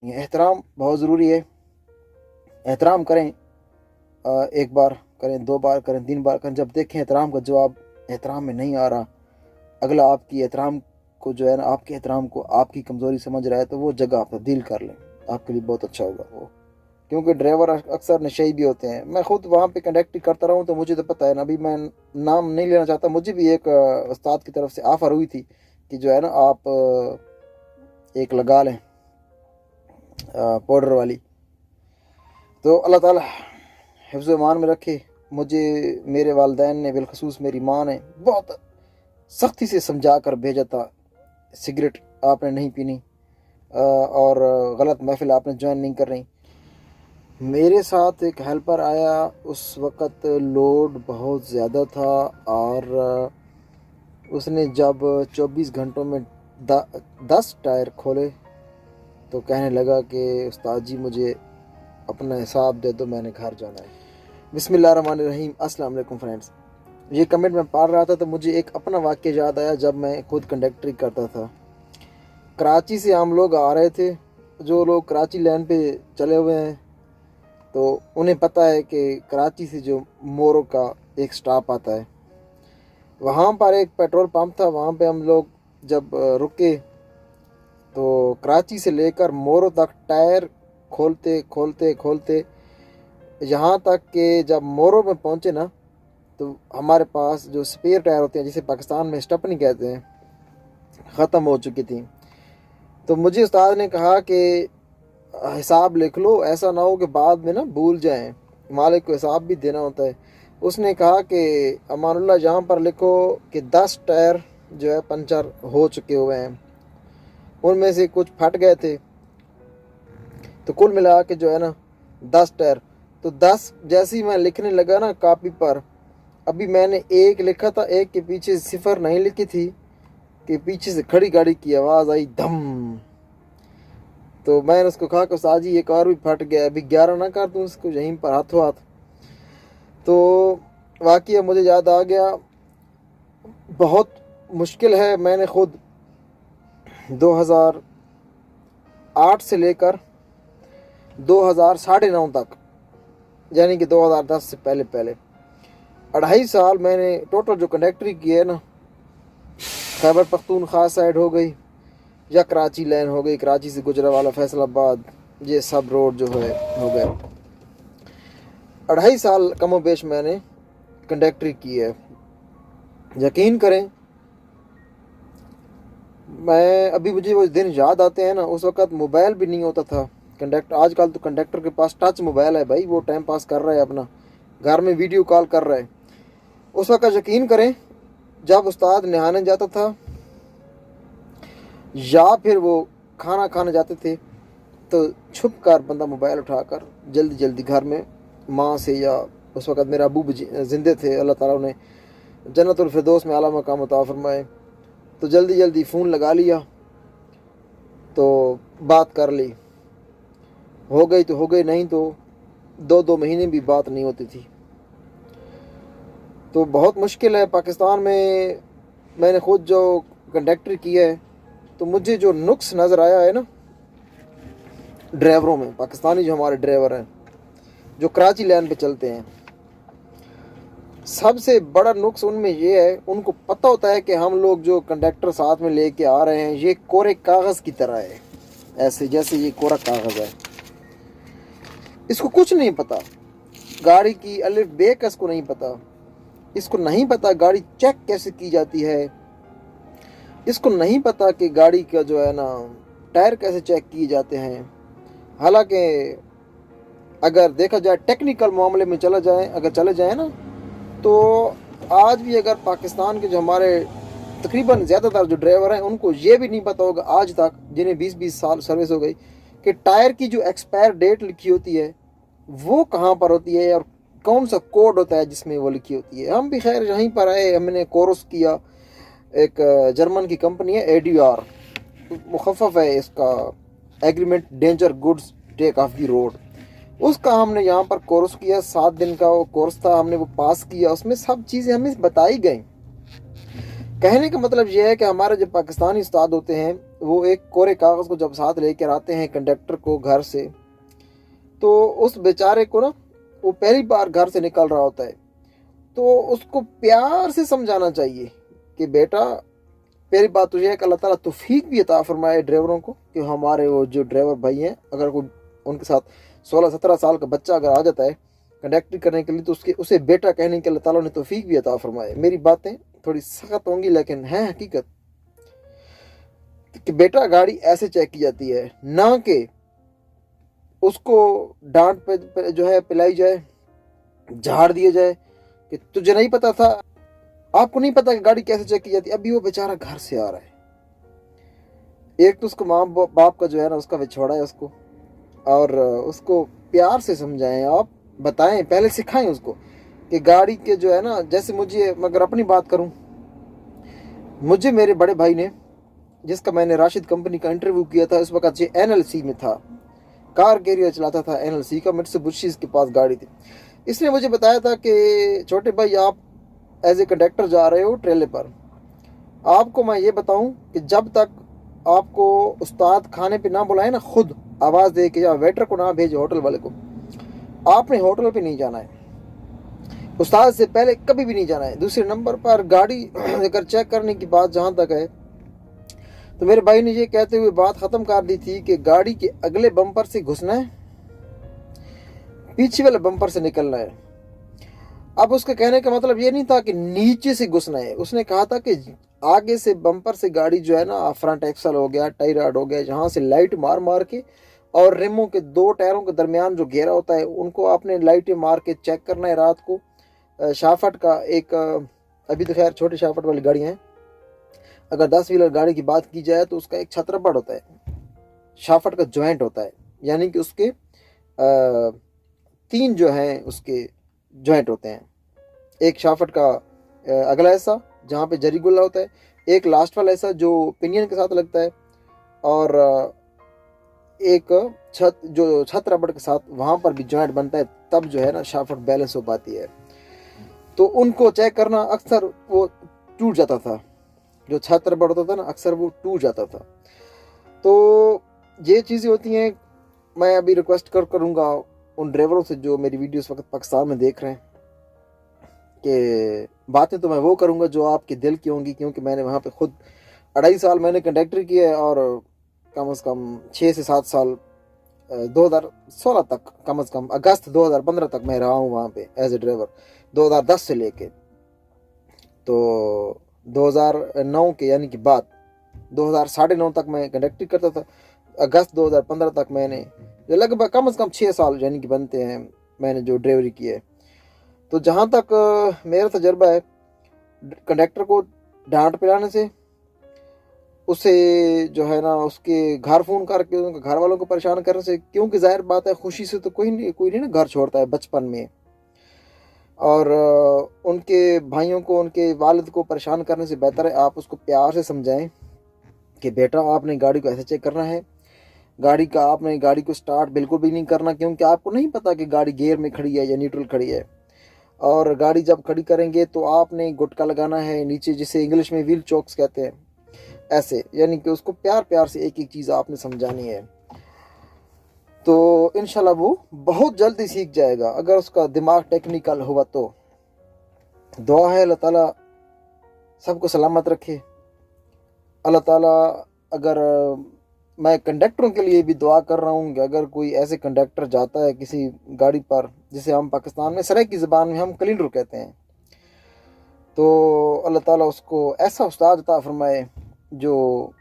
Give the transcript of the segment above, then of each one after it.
एहतराम बहुत ज़रूरी है। एहतराम करें, एक बार करें, 2 बार करें, 3 बार करें। जब देखें एहतराम का जवाब एहतराम में नहीं आ रहा, अगला आपकी एहतराम को जो है ना, आपके एहतराम को आपकी कमज़ोरी समझ रहा है, तो वो जगह आप तब्दील कर लें, आपके लिए बहुत अच्छा होगा वो। क्योंकि ड्राइवर अक्सर नशेई भी होते हैं। मैं ख़ुद वहाँ पे कंडक्टरी करता रहा हूँ, तो मुझे तो पता है ना। अभी मैं नाम नहीं लेना चाहता, मुझे भी एक उस्ताद की तरफ से ऑफ़र हुई थी कि जो है ना, आप एक लगा लें पाउडर वाली। तो अल्लाह ताला हिफ्ज़ ईमान में रखे। मुझे मेरे वालिदैन ने, बिलखसूस मेरी माँ ने, बहुत सख्ती से समझा कर भेजा था, सिगरेट आपने नहीं पीनी और गलत महफिल आपने ज्वाइन नहीं करनी। मेरे साथ एक हेल्पर आया, उस वक़्त लोड बहुत ज़्यादा था और उसने जब 24 घंटों में 10 टायर खोले तो कहने लगा कि उस्ताद जी मुझे अपना हिसाब दे दो, मैंने घर जाना है। बिस्मिल्लाहिर्रहमानिर्रहीम। अस्सलाम वालेकुम फ्रेंड्स। ये कमेंट मैं पढ़ रहा था तो मुझे एक अपना वाक़या याद आया जब मैं खुद कंडक्टरी करता था। कराची से हम लोग आ रहे थे। जो लोग कराची लाइन पे चले हुए हैं तो उन्हें पता है कि कराची से जो मोरो का एक स्टॉप आता है, वहाँ पर एक पेट्रोल पंप था। वहाँ पे हम लोग जब रुके तो कराची से लेकर मोरो तक टायर खोलते खोलते खोलते यहाँ तक कि जब मोरो में पहुँचे ना, तो हमारे पास जो स्पेयर टायर होते हैं, जिसे पाकिस्तान में स्टपनी कहते हैं, ख़त्म हो चुकी थी। तो मुझे उस्ताद ने कहा कि हिसाब लिख लो, ऐसा ना हो कि बाद में ना भूल जाएं, मालिक को हिसाब भी देना होता है। उसने कहा कि अमानुल्लाह यहाँ पर लिखो कि 10 टायर जो है पंचर हो चुके हुए हैं, उनमें से कुछ फट गए थे, तो कुल मिला के जो है ना 10 टायर। तो 10 जैसे ही मैं लिखने लगा ना कापी पर, अभी मैंने 1 लिखा था, 1 के पीछे 0 नहीं लिखी थी कि पीछे से खड़ी गाड़ी की आवाज़ आई, धम। तो मैंने उसको कहा कि उस्ताद जी एक और भी फट गया, अभी 11 ना कर दूँ उसको यहीं पर हाथों हाथ। तो वाक़या मुझे याद आ गया, बहुत मुश्किल है। मैंने ख़ुद 2008 से लेकर 2009 तक, यानी कि 2010 से पहले 2.5 साल मैंने टोटल जो कंडक्टरी की है ना, खैबर पख्तूनख्वा साइड हो गई या कराची लाइन हो गई, कराची से गुजरावाला, फैसलाबाद, ये सब रोड जो है हो गए। 2.5 साल कमो बेश मैंने कंडक्टरी की है। यकीन करें, मैं अभी मुझे वो दिन याद आते हैं ना, उस वक़्त मोबाइल भी नहीं होता था। आजकल तो कंडक्टर के पास टच मोबाइल है भाई, वो टाइम पास कर रहा है अपना, घर में वीडियो कॉल कर रहा है। उस वक़्त यकीन करें, जब उस्ताद नहाने जाता था या फिर वो खाना खाने जाते थे, तो छुप कर बंदा मोबाइल उठाकर जल्दी जल्दी घर में माँ से, या उस वक़्त मेरा अबू भी ज़िंदे थे, अल्लाह ताला उन्हें जन्नतुल फिरदौस में आला मकाम अता फरमाए, तो जल्दी जल्दी फ़ोन लगा लिया, तो बात कर ली। हो गई तो हो गई, नहीं तो 2-2 महीने भी बात नहीं होती थी। तो बहुत मुश्किल है पाकिस्तान में। मैंने ख़ुद जो कंडक्टरी की है, तो मुझे जो नुक्स नज़र आया है ना ड्राइवरों में, पाकिस्तानी जो हमारे ड्राइवर हैं जो कराची लाइन पे चलते हैं, सबसे बड़ा नुक्स उनमें ये है, उनको पता होता है कि हम लोग जो कंडक्टर साथ में लेके आ रहे हैं ये कोरे कागज़ की तरह है, ऐसे जैसे ये कोरा कागज़ है। इसको कुछ नहीं पता, गाड़ी की अलिफ बे का इसको नहीं पता। इसको नहीं पता गाड़ी चेक कैसे की जाती है। इसको नहीं पता कि गाड़ी का जो है ना टायर कैसे चेक किए जाते हैं। हालांकि अगर देखा जाए टेक्निकल मामले में चले जाए ना, तो आज भी अगर पाकिस्तान के जो हमारे तकरीबन ज़्यादातर जो ड्राइवर हैं, उनको ये भी नहीं पता होगा आज तक, जिन्हें 20-20 साल सर्विस हो गई, कि टायर की जो एक्सपायर डेट लिखी होती है वो कहाँ पर होती है और कौन सा कोड होता है जिसमें वो लिखी होती है। हम भी खैर यहीं पर आए, हमने कोर्स किया, एक जर्मन की कंपनी है ADR, मुखफ़फ़ है इसका, agreement danger goods take off the road, उसका हमने यहाँ पर कोर्स किया। 7 दिन का वो कोर्स था, हमने वो पास किया। उसमें सब चीज़ें हमें बताई गई। कहने का मतलब ये है कि हमारे जो पाकिस्तानी उस्ताद होते हैं वो एक कोरे कागज़ को जब साथ लेकर आते हैं कंडक्टर को घर से, तो उस बेचारे को ना, वो पहली बार घर से निकल रहा होता है, तो उसको प्यार से समझाना चाहिए कि बेटा, पहली बात तो यह है कि अल्लाह ताला तौफीक भी अता फरमाए ड्राइवरों को, कि हमारे वो जो ड्राइवर भाई हैं, अगर कोई उनके साथ 16-17 साल का बच्चा अगर आ जाता है कंडक्टरी करने के लिए, तो उसे बेटा कहने के अल्लाह ताला ने तौफीक भी अता फरमाए। मेरी बातें थोड़ी सख्त होंगी लेकिन हैं हकीकत, कि बेटा गाड़ी ऐसे चेक की जाती है, ना कि उसको डांट पे जो है पिलाई जाए, झाड़ दिया जाए कि तुझे नहीं पता था, आपको नहीं पता कि गाड़ी कैसे चेक की जाती है। अभी वो बेचारा घर से आ रहा है, एक तो उसको माँ बाप का जो है ना उसका विछोड़ा है उसको, और उसको प्यार से समझाएं, आप बताएं, पहले सिखाएं उसको कि गाड़ी के जो है ना, जैसे मुझे, अगर अपनी बात करूं, मुझे मेरे बड़े भाई ने, जिसका मैंने राशिद कंपनी का इंटरव्यू किया था, उस वक्त ये NLC में था, कार कैरियर चलाता था NLC का, मित्सुबिशी के पास गाड़ी थी। इसने मुझे बताया था कि छोटे भाई, आप एज ए कंडक्टर जा रहे हो ट्रेले पर, आपको मैं ये बताऊं कि जब तक आपको उस्ताद खाने पे ना बुलाए ना, खुद आवाज़ दे के, या वेटर को ना भेजे होटल वाले को, आपने होटल पे नहीं जाना है, उस्ताद से पहले कभी भी नहीं जाना है। दूसरे नंबर पर गाड़ी अगर चेक करने की बात जहाँ तक है, तो मेरे भाई ने ये कहते हुए बात ख़त्म कर दी थी कि गाड़ी के अगले बम्पर से घुसना है, पीछे वाले बम्पर से निकलना है। अब उसके कहने का मतलब ये नहीं था कि नीचे से घुसना है, उसने कहा था कि आगे से बम्पर से गाड़ी जो है ना, फ्रंट एक्सल हो गया, टाई रॉड हो गया, जहाँ से लाइट मार मार के, और रिमों के 2 टायरों के दरमियान जो घेरा होता है, उनको आपने लाइटें मार के चेक करना है रात को। शाफट का एक, अभी तो खैर छोटे शाफट वाली गाड़ियाँ हैं, अगर 10 व्हीलर गाड़ी की बात की जाए तो उसका एक छतरबड़ होता है, शाफट का जॉइंट होता है, यानी कि उसके 3 जो हैं उसके जॉइंट होते हैं। एक शाफट का अगला हिस्सा जहाँ पे जरी गुल्ला होता है, एक लास्ट वाला हिस्सा जो पिनियन के साथ लगता है, और एक छत रबड़ के साथ, वहाँ पर भी जॉइंट बनता है, तब जो है ना शाफट बैलेंस हो पाती है। तो उनको चेक करना, अक्सर वो टूट जाता था, जो छत रबड़ होता था ना, अक्सर वो टूट जाता था। तो ये चीज़ें होती हैं। मैं अभी रिक्वेस्ट करूँगा उन ड्राइवरों से जो मेरी वीडियो इस वक्त पाकिस्तान में देख रहे हैं, कि बातें तो मैं वो करूँगा जो आपके दिल की होंगी, क्योंकि मैंने वहाँ पे खुद 2.5 साल मैंने कंडक्टर किया है, और कम से कम 6 से 7 साल 2016 तक, कम से कम अगस्त 2015 तक मैं रहा हूँ वहाँ पे एज ए ड्राइवर, 2010 से लेके तो 2009 के यानी कि बाद 2009 तक मैं कंडक्टर करता था। अगस्त 2015 तक मैंने जो लगभग कम से कम 6 साल यानी कि बनते हैं मैंने जो ड्राइवरी की है। तो जहाँ तक मेरा तजर्बा है कंडक्टर को डांट पिलाने से, उसे जो है ना उसके घर फ़ोन करके उनके घर वालों को परेशान करने से, क्योंकि जाहिर बात है खुशी से तो कोई नहीं ना घर छोड़ता है बचपन में, और उनके भाइयों को, उनके वालिद को परेशान करने से बेहतर है आप उसको प्यार से समझाएं कि बेटा आपने गाड़ी को ऐसे चेक करना है, आपने गाड़ी को स्टार्ट बिल्कुल भी नहीं करना, क्योंकि आपको नहीं पता कि गाड़ी गियर में खड़ी है या न्यूट्रल खड़ी है। और गाड़ी जब खड़ी करेंगे तो आपने गुटका लगाना है नीचे, जिसे इंग्लिश में व्हील चोक्स कहते हैं, ऐसे, यानी कि उसको प्यार प्यार से एक एक चीज़ आपने समझानी है। तो इंशाल्लाह वो बहुत जल्दी सीख जाएगा अगर उसका दिमाग टेक्निकल हुआ तो। दुआ है अल्लाह ताला सबको सलामत रखे। अल्लाह ताला, अगर मैं कंडक्टरों के लिए भी दुआ कर रहा हूँ कि अगर कोई ऐसे कंडक्टर जाता है किसी गाड़ी पर, जिसे हम पाकिस्तान में सराय की ज़बान में हम क्लीनर कहते हैं, तो अल्लाह ताला उसको ऐसा उस्ताद अता फरमाए जो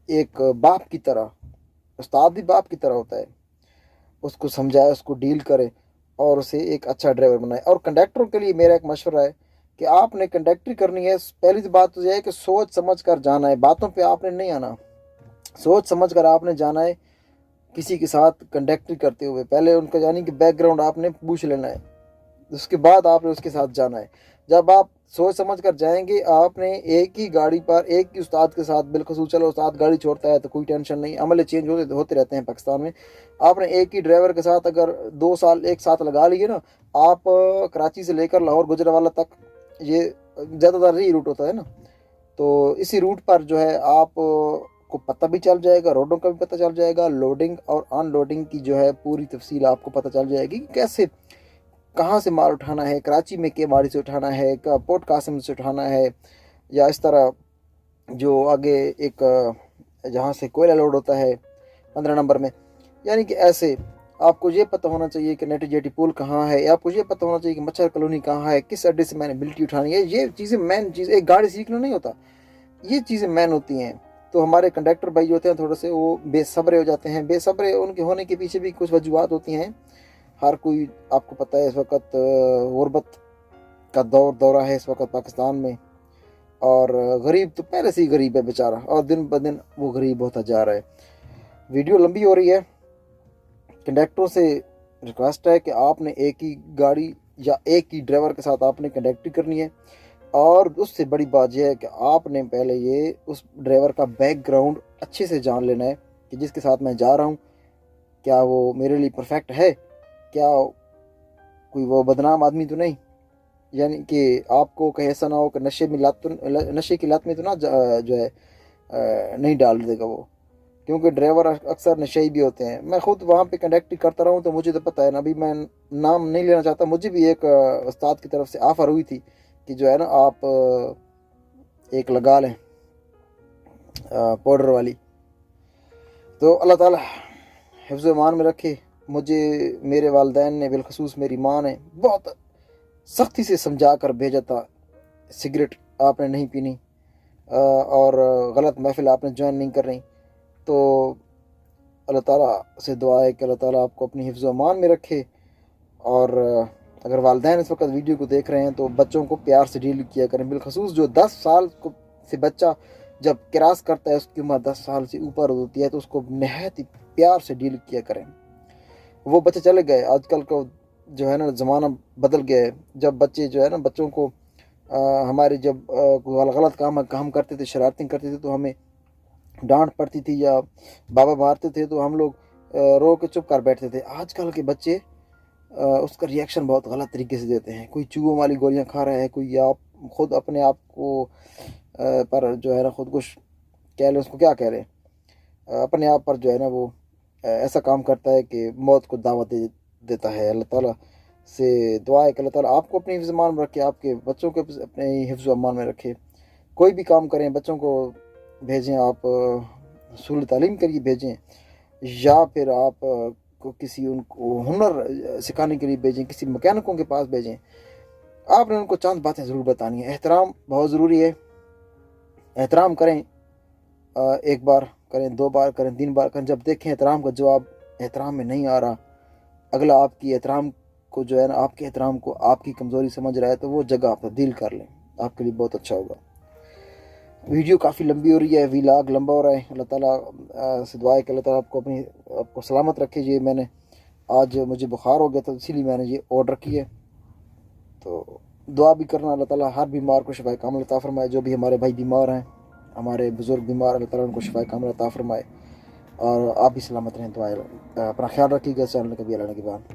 एक बाप की तरह, उस्ताद भी बाप की तरह होता है, उसको समझाए, उसको डील करे और उसे एक अच्छा ड्राइवर बनाए। और कंडक्टरों के लिए मेरा एक मशवरा है कि आपने कंडक्टरी करनी है, पहली बात तो यह है कि सोच समझ कर जाना है, बातों पे आपने नहीं आना, सोच समझ कर आपने जाना है। किसी के साथ कंडक्टरी करते हुए पहले उनका यानी कि बैकग्राउंड आपने पूछ लेना है, उसके बाद आपने उसके साथ जाना है। जब आप सोच समझ कर जाएंगे, आपने एक ही गाड़ी पर एक ही उस्ताद के साथ, बिलखसूस चलो उस्ताद गाड़ी छोड़ता है तो कोई टेंशन नहीं, अमले चेंज होते रहते हैं पाकिस्तान में। आपने एक ही ड्राइवर के साथ अगर 2 साल एक साथ लगा लिए ना, आप कराची से लेकर लाहौर गुजरावाला तक, ये ज़्यादातर यही रूट होता है ना, तो इसी रूट पर जो है आप کو پتہ بھی چل جائے گا, روڈوں کا بھی پتہ چل جائے گا, لوڈنگ اور ان لوڈنگ کی جو ہے پوری تفصیل آپ کو پتہ چل جائے گی کہ کیسے کہاں سے مال اٹھانا ہے, کراچی میں کے باڑی سے اٹھانا ہے, پورٹ قاسم سے اٹھانا ہے, یا اس طرح جو آگے ایک جہاں سے کوئلہ لوڈ ہوتا ہے 15 نمبر میں. یعنی کہ ایسے آپ کو یہ پتہ ہونا چاہیے کہ نیٹی جیٹی پول کہاں ہے, آپ کو یہ پتہ ہونا چاہیے کہ مچھر کالونی کہاں ہے, کس اڈے سے میں نے بلٹی اٹھانی ہے. یہ چیزیں مین چیز, ایک گاڑی سیکھنا نہیں ہوتا, یہ چیزیں مین ہوتی ہیں. تو ہمارے کنڈکٹر بھائی ہوتے ہیں تھوڑے سے وہ بے صبرے ہو جاتے ہیں. بے صبرے ان کے ہونے کے پیچھے بھی کچھ وجوہات ہوتی ہیں. ہر کوئی آپ کو پتہ ہے اس وقت غربت کا دورہ ہے اس وقت پاکستان میں, اور غریب تو پہلے سے ہی غریب ہے بیچارہ, اور دن بدن وہ غریب ہوتا جا رہا ہے. ویڈیو لمبی ہو رہی ہے. کنڈکٹروں سے ریکویسٹ ہے کہ آپ نے ایک ہی گاڑی یا ایک ہی ڈرائیور کے ساتھ آپ نے کنڈکٹری کرنی ہے, اور اس سے بڑی بات یہ ہے کہ آپ نے پہلے یہ اس ڈرائیور کا بیک گراؤنڈ اچھے سے جان لینا ہے کہ جس کے ساتھ میں جا رہا ہوں کیا وہ میرے لیے پرفیکٹ ہے, کیا کوئی وہ بدنام آدمی تو نہیں. یعنی کہ آپ کو کہیں ایسا نہ ہو کہ نشے کی لت میں تو نہ جو ہے نہیں ڈال دے گا وہ, کیونکہ ڈرائیور اکثر نشئی بھی ہوتے ہیں. میں خود وہاں پہ کنڈکٹری کرتا رہا ہوں تو مجھے تو پتہ ہے نا. ابھی میں نام نہیں لینا چاہتا, مجھے بھی ایک استاد کی طرف سے آفر ہوئی تھی کہ جو ہے نا آپ ایک لگا لیں پاؤڈر والی. تو اللہ تعالیٰ حفظ و امان میں رکھے. مجھے میرے والدین نے, بالخصوص میری ماں نے, بہت سختی سے سمجھا کر بھیجا تھا سگریٹ آپ نے نہیں پینی اور غلط محفل آپ نے جوائن نہیں کر رہی. تو اللہ تعالیٰ سے دعا ہے کہ اللہ تعالیٰ آپ کو اپنی حفظ و امان میں رکھے. اور اگر والدین اس وقت ویڈیو کو دیکھ رہے ہیں تو بچوں کو پیار سے ڈیل کیا کریں, بالخصوص جو 10 سال سے بچہ جب کراس کرتا ہے, اس کی عمر 10 سال سے اوپر ہوتی ہے, تو اس کو نہایت ہی پیار سے ڈیل کیا کریں. وہ بچے چلے گئے, آج کل کا جو ہے نا زمانہ بدل گیا ہے. جب بچے جو ہے نا بچوں کو ہمارے جب کوئی غلط کام کرتے تھے, شرارتیں کرتے تھے, تو ہمیں ڈانٹ پڑتی تھی یا بابا مارتے تھے تو ہم لوگ رو کے چپ کر بیٹھتے تھے. آج کل کے بچے اس کا ریئیکشن بہت غلط طریقے سے دیتے ہیں. کوئی چوہوں والی گولیاں کھا رہا ہے, کوئی آپ خود اپنے آپ کو پر جو ہے نا خودکش کہہ لیں, اس کو کیا کہہ رہے ہیں, اپنے آپ پر جو ہے نا وہ ایسا کام کرتا ہے کہ موت کو دعوت دیتا ہے. اللہ تعالیٰ سے دعا ہے کہ اللہ تعالیٰ آپ کو اپنی حفظ و امان میں رکھے, آپ کے بچوں کو اپنے حفظ و امان میں رکھے. کوئی بھی کام کریں بچوں کو بھیجیں, آپ حصول تعلیم کے لیے بھیجیں, یا پھر آپ کو کسی ان کو ہنر سکھانے کے لیے بھیجیں, کسی مکینکوں کے پاس بھیجیں. آپ نے ان کو چند باتیں ضرور بتانی ہیں. احترام بہت ضروری ہے. احترام کریں, ایک بار کریں, 2 بار کریں, 3 بار کریں. جب دیکھیں احترام کا جواب احترام میں نہیں آ رہا, اگلا آپ کی احترام کو جو ہے نا آپ کے احترام کو آپ کی کمزوری سمجھ رہا ہے, تو وہ جگہ آپ تبدیل کر لیں, آپ کے لیے بہت اچھا ہوگا. ویڈیو کافی لمبی ہو رہی ہے, ویلاگ لمبا ہو رہا ہے. اللہ تعالیٰ سے دعا ہے کہ اللہ تعالیٰ آپ کو سلامت رکھے. یہ میں نے آج مجھے بخار ہو گیا تھا, اسی لیے میں نے یہ آرڈر کی ہے. تو دعا بھی کرنا, اللہ تعالیٰ ہر بیمار کو شفا کامل عطا فرمائے. جو بھی ہمارے بھائی بیمار ہیں, ہمارے بزرگ بیمار, اللہ تعالیٰ ان کو شفا کامل عطا فرمائے. اور آپ بھی سلامت رہیں. دعا اپنا خیال رکھیے گا. چینل کبھی اللہ کے بعد.